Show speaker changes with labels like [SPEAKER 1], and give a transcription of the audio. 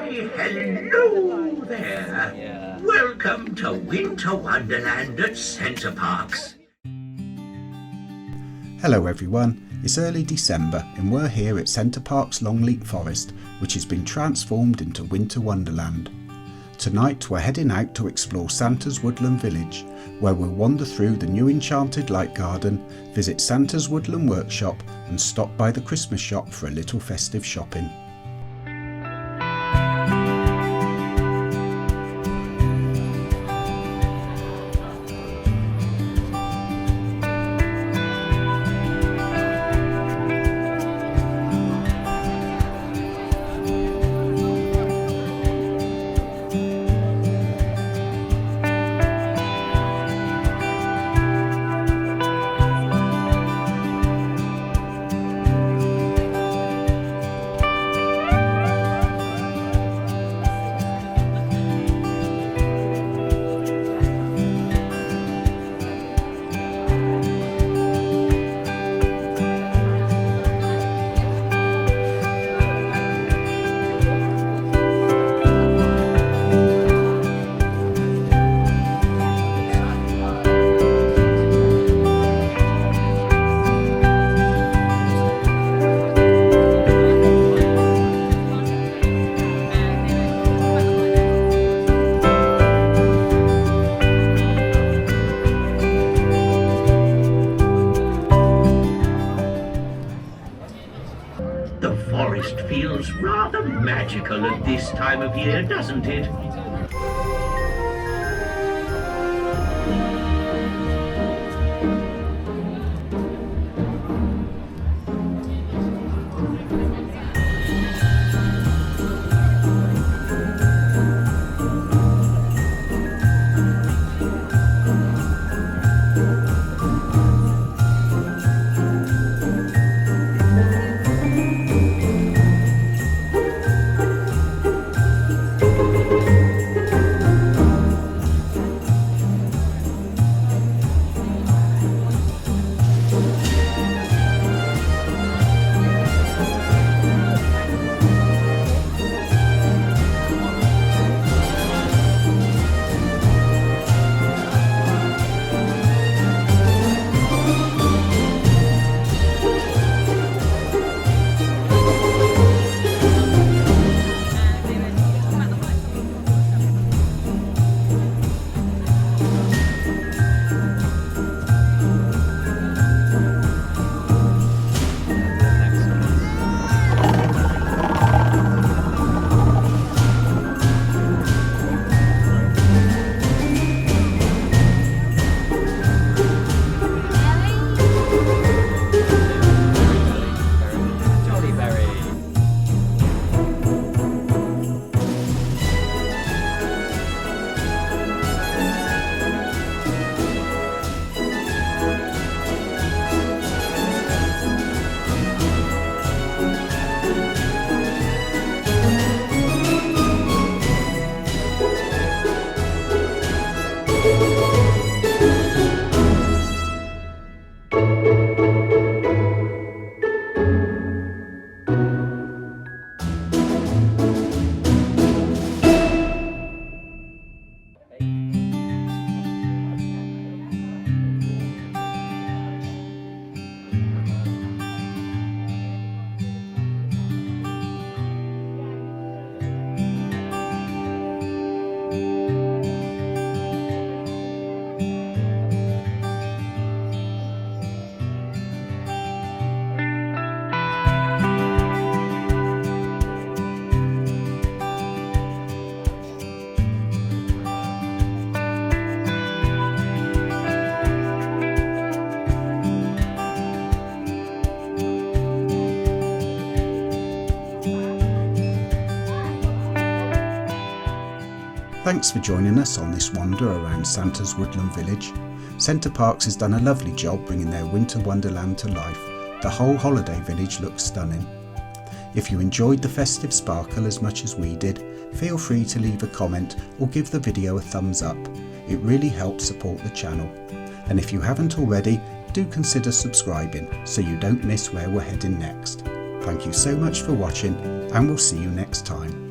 [SPEAKER 1] Why, hello there. Welcome to Winter Wonderland at Center Parcs.
[SPEAKER 2] Hello everyone, it's early December and we're here at Center Parcs Longleat Forest, which has been transformed into Winter Wonderland. Tonight we're heading out to explore Santa's Woodland Village, where we'll wander through the new Enchanted Light Garden, visit Santa's Woodland Workshop and stop by the Christmas shop for a little festive shopping.
[SPEAKER 1] The forest feels rather magical at this time of year, doesn't it?
[SPEAKER 2] Thanks for joining us on this wander around Santa's Woodland Village. Center Parcs has done a lovely job bringing their Winter Wonderland to life. The whole holiday village looks stunning. If you enjoyed the festive sparkle as much as we did, feel free to leave a comment or give the video a thumbs up. It really helps support the channel. And if you haven't already, do consider subscribing so you don't miss where we're heading next. Thank you so much for watching, and we'll see you next time.